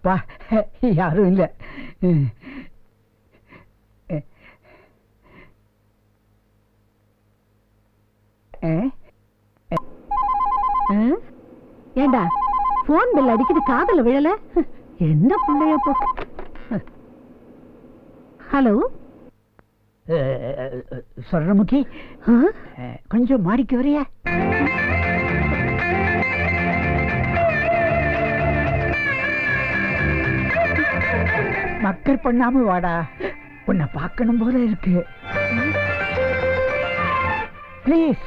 பா யாரும் இல்ல. ஏண்டா போன் பில் அடிக்குது, காதல விழல? என்ன பிள்ளைய போக்கு. ஹலோ சொல்றமுக்கி, கொஞ்சம் மாடிக்கு வரியா? மக்கள் பண்ணாம வாடா, உன்னை பார்க்கணும் போல இருக்கு. ப்ளீஸ்.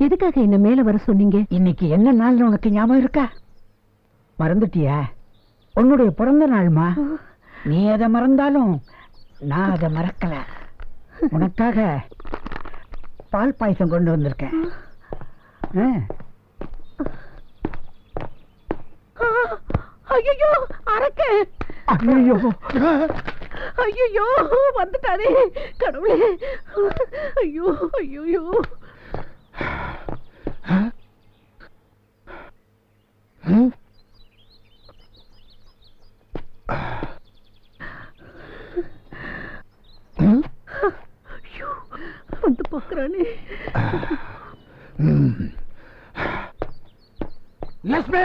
எதுக்காக என்ன மேல வர சொன்னீங்க? இன்னைக்கு என்ன நாள் உனக்கு ஞாபகம் இருக்கா? மறந்துட்டியா? உன்னுடைய பிறந்த நாள்மா. நீ அதை மறந்தாலும் நான் அதை மறக்கல. உனக்காக பால் பாயசம் கொண்டு வந்திருக்கேன். ஐயோ அரக்க! ஐயோ ஐயோ வந்துட்டானே கடவுளே! ஐயோ ஐயோ! வந்து பாக்குறானே. லட்சுமி!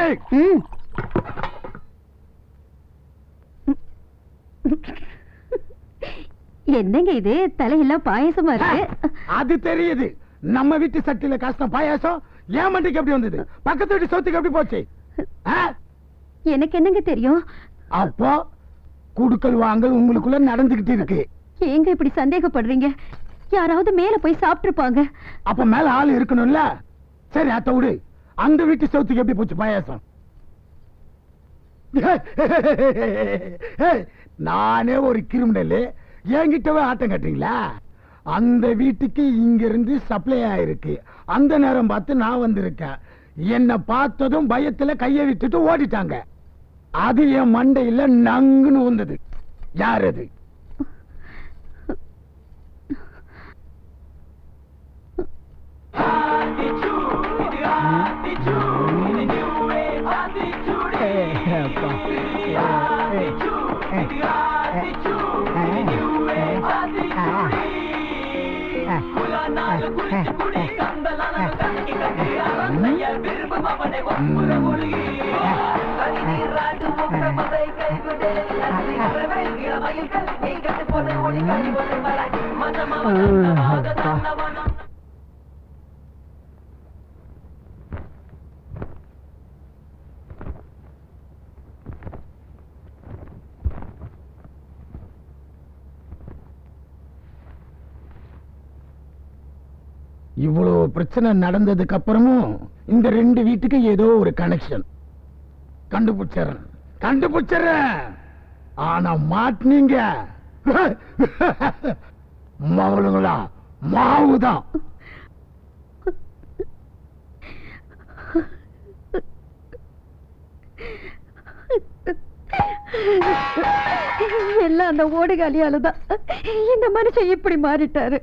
என்னங்க இது, தலையெல்லாம் பாயசமா இருக்கு? அது தெரியுது. நம்ம வீட்டு சட்டில காசு பாயாசம் ஏன் மண்டிக்கு எப்படி வந்தது? பக்கத்து வீட்டு சொத்துக்கு எப்படி போச்சு? எனக்கு என்னங்க தெரியும்? அப்போ குடுக்கல் வாங்கல் உங்களுக்குள்ள நடந்துகிட்டு இருக்கு. ஏங்க இப்படி சந்தேகப்படுறீங்க? யாராவது மேல போய் சாப்பிட்டுருப்பாங்க. அப்ப மேல ஆள் இருக்கணும்ல. சரி அத்த விடு, அந்த வீட்டு சொத்துக்கு எப்படி போச்சு பாயாசம்? நானே ஒரு கிரிமினல், என்கிட்டவே ஆட்டம் கட்டுறீங்களா? அந்த வீட்டுக்கு இங்க இருந்து சப்ளை ஆயிருக்கு. அந்த நேரம் பார்த்து நான் வந்திருக்கேன். என்ன பார்த்ததும் பயத்துல கைய விட்டுட்டு ஓடிட்டாங்க. அது என் மண்டையில நங்குன்னு வந்தது. யார் அது? இவ்வளவு பிரச்சனை நடந்ததுக்கு அப்புறமும் இந்த ரெண்டு வீட்டுக்கு ஏதோ ஒரு கனெக்ஷன். கண்டுபிடிச்சறேன். ஆனா மாட்டினீங்க மவளுங்களா? மாவுதான். எல்லாம் அந்த ஓடுகாலியாலதான் இந்த மனுஷன் இப்படி மாறிட்டாரு.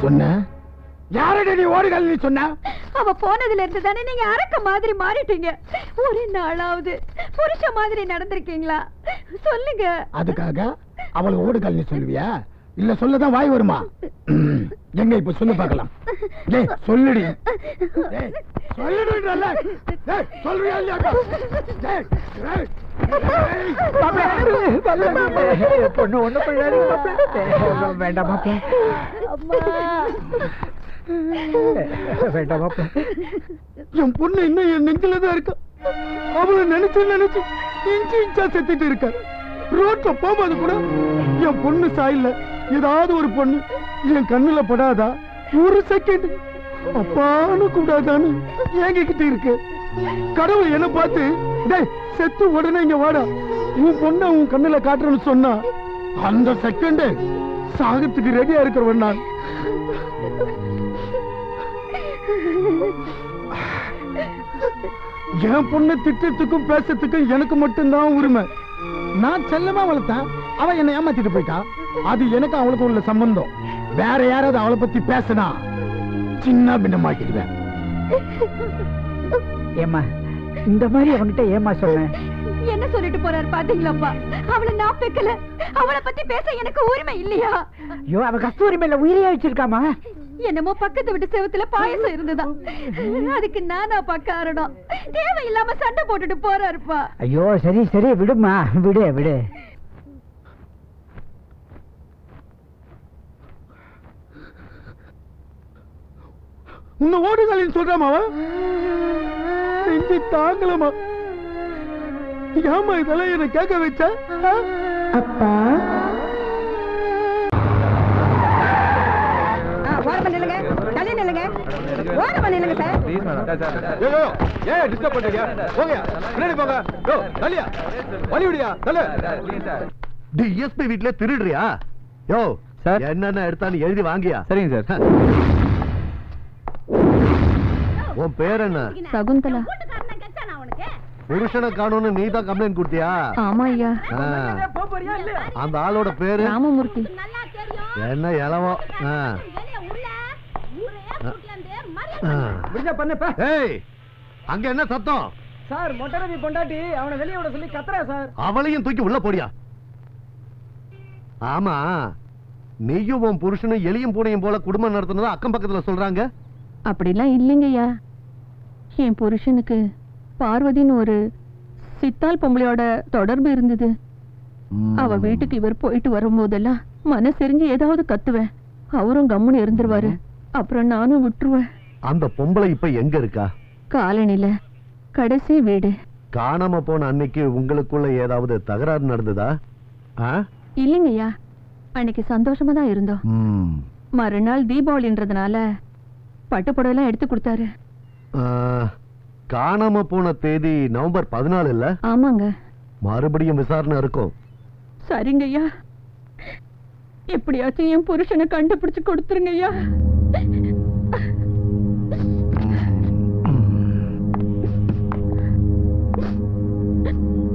சொன்ன யாரடி நீ ஓடுகள்? நீ சொன்ன அவ போனதுல இருந்து தானே நீங்க அரக்க மாதிரி மாறிட்டீங்க. ஒரு நாளாவது புருஷ மாதிரி நடந்திருக்கீங்களா? சொல்லுங்க. அதுக்காக அவளை ஓடுகள் நீ சொல்லுவியா? இல்ல சொல்லதான் வாய் வருமா? எங்க இப்ப சொல்லு பார்க்கலாம். சொல்லுடி. சொல்றியா இல்லையா? பொண்ணு ஒண்ணு வேண்டாம் மாப்பிள்ள, வேண்டாம் மாப்பிள்ள. என் பொண்ணு இன்னும் என் நெஞ்சிலதான் இருக்கா. அவளை நினைச்சு நினைச்சு இன்ச்சு இன்ச்சா செத்துட்டு இருக்க. ரோட்ல போகும்போது கூட என் பொண்ணு சாயில்ல ஏதாவது ஒரு பொண்ணு என் கண்ணுல படாதா? ஒரு செகண்ட் அப்பான்னு கூடாதான்னு ஏங்கிக்கிட்டு இருக்கு. கடவுள் என்ன பார்த்து டேய் செத்து உடனே இங்க வாடா உன் பொண்ண உன் கண்ணுல காட்டுறேன்னு சொன்னா அந்த செகண்ட் சாகத்துக்கு ரெடியா இருக்கிறவன் நான். என் பொண்ணு திட்டத்துக்கும் பேசத்துக்கும் எனக்கு மட்டும்தான் உரிமை. நான் செல்லமா வளர்த்தேன், அவன் என்னை ஏமாத்திட்டு போயிட்டா. அது எனக்கு அவளுக்கு உள்ள சம்பந்தம். வேற யாராவது அவளை பத்தி பேசினா சின்ன பின்னமாக்கிடுவேன். ஏமா இந்த மாதிரி அவன்கிட்ட ஏமா சொன்னேன்? என்ன சொல்லிட்டு போறாரு பாத்தீங்களாப்பா? அவளை நான் பெக்கல, அவளை பத்தி பேச எனக்கு உரிமை இல்லையா? ஐயோ, அவ கஸ்தூரி மேல உயிரியா வச்சிருக்காமா? என்னமோ பக்கத்து விட்டு செவத்துல பாயசம் இருந்ததா, அதுக்கு நானா காரணம்? தேவையில்லாம சண்டை போட்டுட்டு போறாருப்பா. ஐயோ சரி சரி விடுமா, விடு விடு. உன்னை ஓடுகளின்னு சொல்றாமாவா? நெஞ்சு தாங்கலமா. ஏமா இதெல்லாம் என்ன கேட்க வச்சா? அப்பா ஓரமா நில்லுங்க, தள்ளி நில்லுங்க, ஓரமா நில்லுங்க சார். ஏன் டிஸ்டர்ப் பண்றீங்க? போங்க பின்னாடி போங்க. யோ தள்ளியா வலி விடியா தள்ளு. டிஎஸ்பி வீட்ல திருடுறியா? யோ சார் என்னென்ன எடுத்தான்னு எழுதி வாங்கியா? சரிங்க சார். உன் பேர் என்ன? சகுந்தலா. புருஷனை காணும்னு நீ தான் கம்ப்ளைண்ட் கொடுத்தியா? ஆமா ஐயா. அந்த ஆளோட பேரு ராமமூர்த்தி. என்ன இளவோ? ஏய் அங்க என்ன சத்தம்? சார் மொட்டரவி பொண்டாட்டி அவனை வெளியே விட சொல்லி கத்துறா சார். அவளையும் தூக்கி உள்ள போடியா. ஆமா, நீயும் உன் புருஷனும் எலியும் பூனையும் போல குடும்பம் நடத்துனதா அக்கம் பக்கத்துல சொல்றாங்க. அப்படிலாம் இல்லைங்கய்யா. என் புருஷனுக்கு பார்வதின்னு ஒரு சித்தால் பொம்பளையோட தொடர்பு இருந்தது. அவ வீட்டுக்கு இவர் போயிட்டு வரும்போதெல்லாம் மனசெரிஞ்சு ஏதாவது கத்துவேன், அவரும் கம்முன்னு இருந்துருவாரு. அப்புறம் நானும் விட்டுருவேன். அந்த பொம்பளை இப்ப எங்க இருக்கா? காலனில கடைசி வீடு. காணாம போன அன்னைக்கு உங்களுக்குள்ள ஏதாவது தகராறு நடந்ததா? இல்லைங்கய்யா, அன்னைக்கு சந்தோஷமா தான் இருந்தோம். மறுநாள் தீபாவளின்றதுனால பட்டுப்புடவெல்லாம் எடுத்து கொடுத்தாரு. காணாம போன தேதி நவம்பர் 14 இல்ல? ஆமாங்க. மறுபடியும் விசாரணை இருக்கும். சரிங்கய்யா, எப்படியாச்சும் என் புருஷனை கண்டுபிடிச்சு கொடுத்துருங்கய்யா.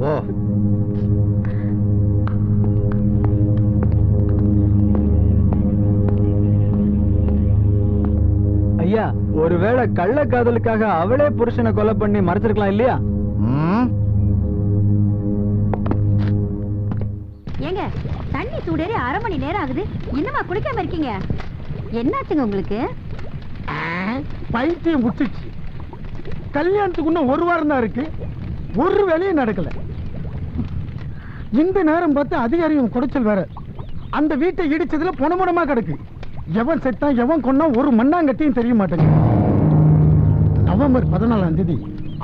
ஓ ஐயா, ஒருவேளை கள்ள காதலுக்காக அவளே புருஷனை கொலை பண்ணி மறைச்சிருக்கலாம் இல்லையா? ஏங்க, தண்ணி சூடேறி 1/2 மணி நேரம் ஆகுது, இன்னுமா குளிக்காம இருக்கீங்க? என்னாச்சுங்க உங்களுக்கு? பைத்தியம் விட்டுச்சு. கல்யாணத்துக்கு இன்னும் 1 வாரம் தான் இருக்கு, ஒரு வேலையும் நடக்கல. இந்த நேரம் பார்த்து அதிகாரியும் குடைச்சல் வேற. அந்த வீட்டை இடிச்சதுல பொணமுடமா கிடக்கு. எவன் செத்தான் எவன் கொன்னா ஒரு மண்ணாங்கட்டியும் தெரிய மாட்டேங்குது. நவம்பர் 14ஆம் தேதி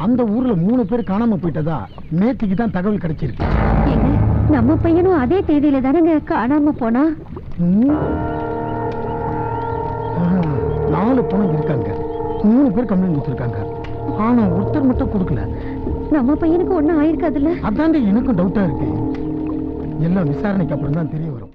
அந்த ஊர்ல 3 பேர் காணாம போயிட்டதா நேத்திக்கு தான் தகவல் கிடைச்சிருக்கு. நம்ம பையனும் அதே தேதியில தானங்க காணாம போனா? 4 பணம் இருக்காங்க, 3 பேர் கம்ப்ளைண்ட் கொடுத்துருக்காங்க. ஆனா ஒருத்தர் மட்டும் கொடுக்கல. நம்ம பையனுக்கு ஒண்ணும் ஆயிருக்காதுல்ல? அதாண்டி எனக்கும் டவுட்டா இருக்கு. எல்லாம் விசாரணைக்கு அப்புறம் தான் தெரிய வரும்.